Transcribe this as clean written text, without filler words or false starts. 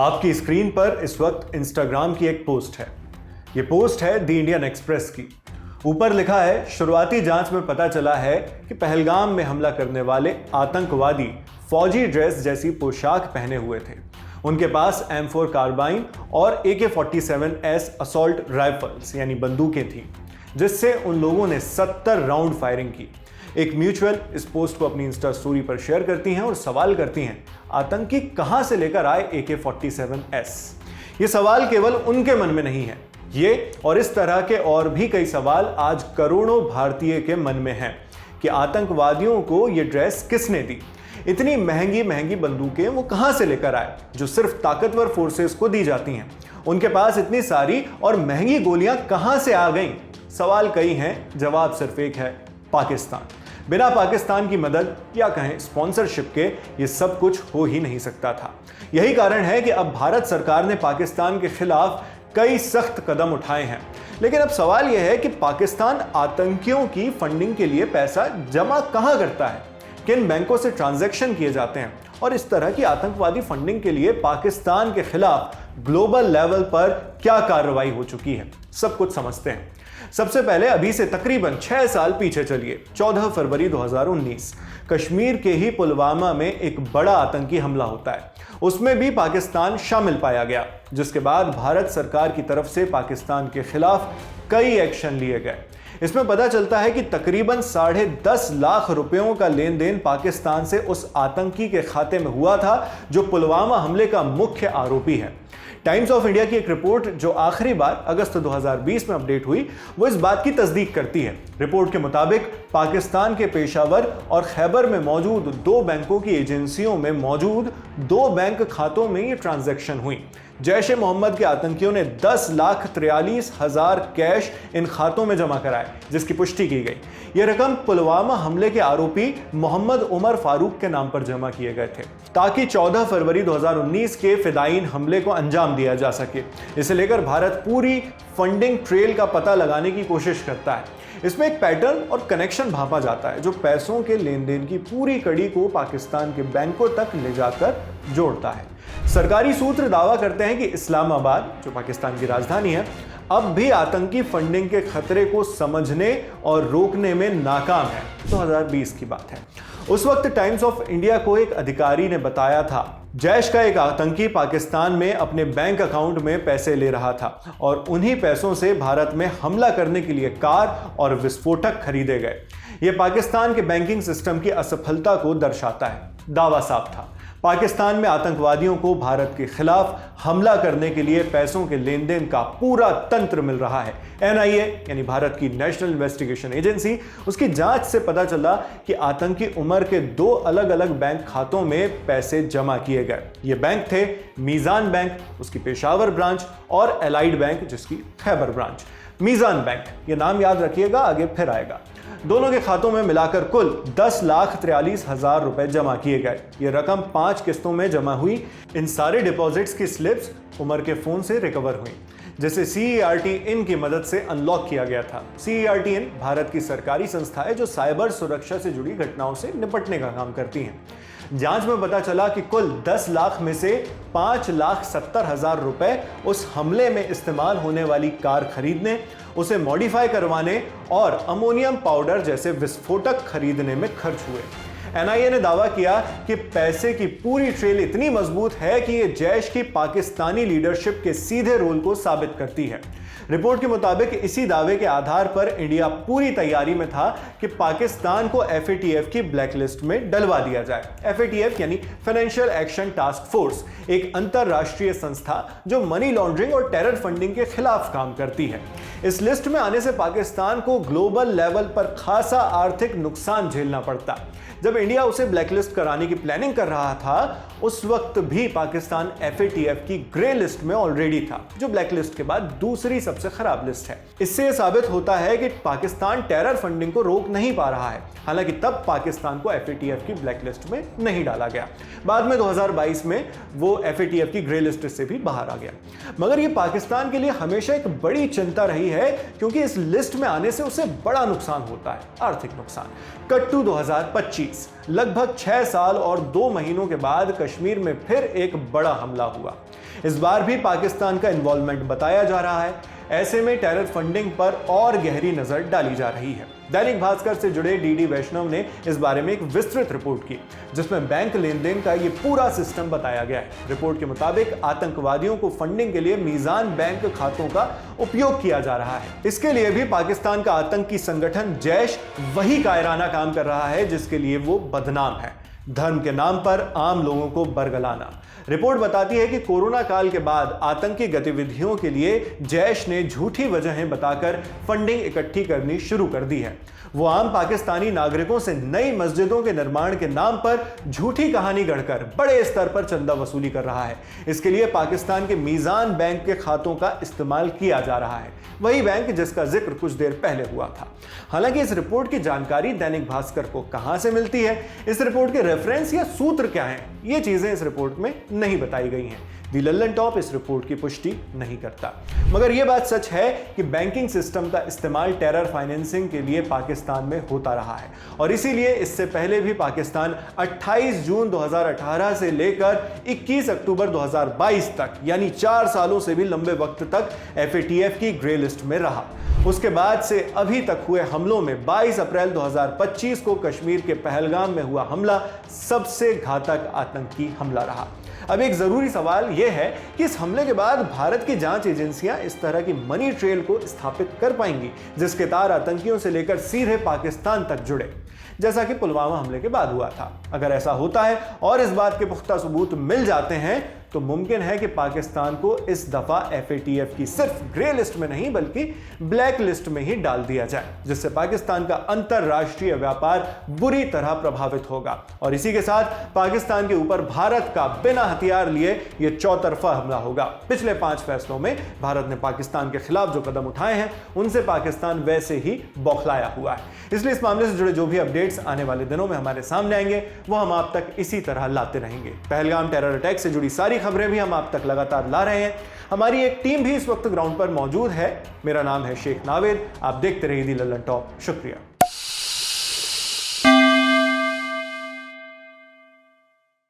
आपकी स्क्रीन पर इस वक्त इंस्टाग्राम की एक पोस्ट है। ये पोस्ट है द इंडियन एक्सप्रेस की। ऊपर लिखा है, शुरुआती जांच में पता चला है कि पहलगाम में हमला करने वाले आतंकवादी फौजी ड्रेस जैसी पोशाक पहने हुए थे। उनके पास M4 कार्बाइन और AK-47S असॉल्ट राइफल्स यानी बंदूकें थी, जिससे उन लोगों ने 70 राउंड फायरिंग की। एक म्यूचुअल इस पोस्ट को अपनी इंस्टा स्टोरी पर शेयर करती हैं और सवाल करती हैं, आतंकी कहां से लेकर आए AK-47S? ये सवाल केवल उनके मन में नहीं है, ये और इस तरह के और भी कई सवाल आज करोड़ों भारतीय के मन में हैं कि आतंकवादियों को ये ड्रेस किसने दी? इतनी महंगी महंगी बंदूकें वो कहां से लेकर आए जो सिर्फ ताकतवर फोर्सेस को दी जाती हैं? उनके पास इतनी सारी और महंगी गोलियां कहां से आ गईं? सवाल कई हैं, जवाब सिर्फ एक है, पाकिस्तान। बिना पाकिस्तान की मदद या कहें स्पॉन्सरशिप के ये सब कुछ हो ही नहीं सकता था। यही कारण है कि अब भारत सरकार ने पाकिस्तान के खिलाफ कई सख्त कदम उठाए हैं। लेकिन अब सवाल यह है कि पाकिस्तान आतंकियों की फंडिंग के लिए पैसा जमा कहां करता है, किन बैंकों से ट्रांजैक्शन किए जाते हैं और इस तरह की आतंकवादी फंडिंग के लिए पाकिस्तान के खिलाफ ग्लोबल लेवल पर क्या कार्रवाई हो चुकी है, सब कुछ समझते हैं। सबसे पहले अभी से तकरीबन 6 साल पीछे चलिए। 14 फरवरी 2019 कश्मीर के ही पुलवामा में एक बड़ा आतंकी हमला होता है। उसमें भी पाकिस्तान शामिल पाया गया, जिसके बाद भारत सरकार की तरफ से पाकिस्तान के खिलाफ कई एक्शन लिए गए। इसमें पता चलता है कि तकरीबन 10.5 लाख रुपयों का लेन देन पाकिस्तान से उस आतंकी के खाते में हुआ था जो पुलवामा हमले का मुख्य आरोपी है। टाइम्स ऑफ इंडिया की एक रिपोर्ट जो आखिरी बार अगस्त 2020 में अपडेट हुई, वो इस बात की तस्दीक करती है। रिपोर्ट के मुताबिक पाकिस्तान के पेशावर और खैबर में मौजूद 2 बैंकों की एजेंसियों में मौजूद 2 बैंक खातों में ये ट्रांजैक्शन हुई। जैश-ए-मोहम्मद के आतंकियों ने 10,43,000 कैश इन खातों में जमा कराए, जिसकी पुष्टि की गई। यह रकम पुलवामा हमले के आरोपी मोहम्मद उमर फारूक के नाम पर जमा किए गए थे, ताकि 14 फरवरी 2019 के फिदायीन हमले को अंजाम दिया जा सके। इसे लेकर भारत पूरी फंडिंग ट्रेल का पता लगाने की कोशिश करता है। इसमें एक पैटर्न और कनेक्शन भांपा जाता है जो पैसों के लेन देन की पूरी कड़ी को पाकिस्तान के बैंकों तक ले जाकर जोड़ता है। सरकारी सूत्र दावा करते हैं कि इस्लामाबाद, जो पाकिस्तान की राजधानी है, अब भी आतंकी फंडिंग के खतरे को समझने और रोकने में नाकाम है। 2020 की बात है। उस वक्त टाइम्स ऑफ इंडिया को एक अधिकारी ने बताया था, जैश का एक आतंकी पाकिस्तान में अपने बैंक अकाउंट में पैसे ले रहा था और उन्हीं पैसों से भारत में हमला करने के लिए कार और विस्फोटक खरीदे गए। यह पाकिस्तान के बैंकिंग सिस्टम की असफलता को दर्शाता है। दावा साफ था, पाकिस्तान में आतंकवादियों को भारत के खिलाफ हमला करने के लिए पैसों के लेन देन का पूरा तंत्र मिल रहा है। NIA यानी भारत की नेशनल इन्वेस्टिगेशन एजेंसी, उसकी जांच से पता चला कि आतंकी उमर के 2 अलग अलग बैंक खातों में पैसे जमा किए गए। ये बैंक थे मीज़ान बैंक, उसकी पेशावर ब्रांच, और एलाइड बैंक, जिसकी खैबर ब्रांच। मीज़ान बैंक, ये नाम याद रखिएगा, आगे फिर आएगा। दोनों के खातों में मिलाकर कुल 10,43,000 रुपए जमा किए गए। ये रकम 5 किस्तों में जमा हुई। इन सारे डिपॉजिट्स की स्लिप्स उमर के फोन से रिकवर हुई, जिसे CERT-IN की मदद से अनलॉक किया गया था। CERT-IN भारत की सरकारी संस्था है जो साइबर सुरक्षा से जुड़ी घटनाओं से निपटने का काम करती है। जांच में पता चला कि कुल 10 लाख में से 5,70,000 रुपए उस हमले में इस्तेमाल होने वाली कार खरीदने, उसे मॉडिफाई करवाने और अमोनियम पाउडर जैसे विस्फोटक खरीदने में खर्च हुए। NIA ने दावा किया कि पैसे की पूरी ट्रेल इतनी मजबूत है कि यह जैश की पाकिस्तानी लीडरशिप के सीधे रोल को साबित करती है। रिपोर्ट के मुताबिक इसी दावे के आधार पर इंडिया पूरी तैयारी में था कि पाकिस्तान को FATF की ब्लैकलिस्ट में डलवा दिया जाए। FATF यानी फाइनेंशियल एक्शन टास्क फोर्स, एक अंतरराष्ट्रीय संस्था जो मनी लॉन्ड्रिंग और टेरर फंडिंग के खिलाफ काम करती है। इस लिस्ट में आने से पाकिस्तान को ग्लोबल लेवल पर खासा आर्थिक नुकसान झेलना पड़ता। जब इंडिया उसे ब्लैकलिस्ट कराने की प्लानिंग कर रहा था, उस वक्त भी पाकिस्तान FATF की ग्रे लिस्ट में ऑलरेडी था, जो ब्लैकलिस्ट के बाद दूसरी सबसे खराब लिस्ट है। इससे यह साबित होता है कि पाकिस्तान टेरर फंडिंग को रोक नहीं पा रहा है। हालांकि तब पाकिस्तान को FATF की ब्लैकलिस्ट में नहीं डाला गया। बाद में 2022 में वो FATF की ग्रे लिस्ट से भी बाहर आ गया। मगर ये पाकिस्तान के लिए हमेशा एक बड़ी चिंता रही है, क्योंकि इस लिस्ट में आने से उसे बड़ा नुकसान होता है, आर्थिक नुकसान। कट टू 2025, 2020 लगभग 6 साल और 2 महीनों के बाद कश्मीर में फिर एक बड़ा हमला हुआ। इस बार भी पाकिस्तान का इन्वॉल्वमेंट बताया जा रहा है। ऐसे में टेरर फंडिंग पर और गहरी नजर डाली जा रही है। दैनिक भास्कर से जुड़े डीडी वैष्णव ने इस बारे में एक विस्तृत रिपोर्ट की, जिसमें बैंक लेन देन का ये पूरा सिस्टम बताया गया है। रिपोर्ट के मुताबिक आतंकवादियों को फंडिंग के लिए मीजान बैंक खातों का उपयोग किया जा रहा है। इसके लिए भी पाकिस्तान का आतंकी संगठन जैश वही कायराना काम कर रहा है जिसके लिए वो बदनाम है, धर्म के नाम पर आम लोगों को बरगलाना। रिपोर्ट बताती है कि कोरोना काल के बाद आतंकी गतिविधियों के लिए जैश ने झूठी वजहें बताकर फंडिंग इकट्ठी करनी शुरू कर दी है। वो आम पाकिस्तानी नागरिकों से नई मस्जिदों के निर्माण के नाम पर झूठी कहानी गढ़कर बड़े स्तर पर चंदा वसूली कर रहा है। इसके लिए पाकिस्तान के मीजान बैंक के खातों का इस्तेमाल किया जा रहा है, वही बैंक जिसका जिक्र कुछ देर पहले हुआ था। हालांकि इस रिपोर्ट की जानकारी दैनिक भास्कर को कहां से मिलती है, इस रिपोर्ट के रेफरेंस या सूत्र क्या हैं, ये चीजें इस रिपोर्ट में नहीं बताई गई हैं। दी लल्लन टॉप इस रिपोर्ट की पुष्टि नहीं करता, मगर यह बात सच है कि बैंकिंग सिस्टम का इस्तेमाल टेरर फाइनेंसिंग के लिए पाकिस्तान में होता रहा है और इसीलिए इससे पहले भी पाकिस्तान 28 जून 2018 से लेकर 21 अक्टूबर 2022 तक, यानी 4 सालों से भी लंबे वक्त तक FATF की ग्रे लिस्ट में रहा। उसके बाद से अभी तक हुए हमलों में 22 अप्रैल 2025 को कश्मीर के पहलगाम में हुआ हमला सबसे घातक आतंकी हमला रहा। अब एक जरूरी सवाल यह है कि इस हमले के बाद भारत की जांच एजेंसियां इस तरह की मनी ट्रेल को स्थापित कर पाएंगी जिसके तार आतंकियों से लेकर सीधे पाकिस्तान तक जुड़े, जैसा कि पुलवामा हमले के बाद हुआ था। अगर ऐसा होता है और इस बात के पुख्ता सबूत मिल जाते हैं तो मुमकिन है कि पाकिस्तान को इस दफा FATF की सिर्फ ग्रे लिस्ट में नहीं बल्कि ब्लैक लिस्ट में ही डाल दिया जाए, जिससे पाकिस्तान का अंतरराष्ट्रीय व्यापार बुरी तरह प्रभावित होगा और इसी के साथ पाकिस्तान के ऊपर भारत का बिना हथियार लिए यह चौतरफा हमला होगा। पिछले 5 फैसलों में भारत ने पाकिस्तान के खिलाफ जो कदम उठाए हैं उनसे पाकिस्तान वैसे ही बौखलाया हुआ है। इसलिए इस मामले से जुड़े जो भी अपडेट्स आने वाले दिनों में हमारे सामने आएंगे वो हम आप तक इसी तरह लाते रहेंगे। पहलगाम टेरर अटैक से जुड़ी सारी खबरें भी हम आप तक लगातार ला रहे हैं। हमारी एक टीम भी इस वक्त ग्राउंड पर मौजूद है। मेरा नाम है शेख नावेद। आप देखते रहिए दी लल्लन टॉप। शुक्रिया।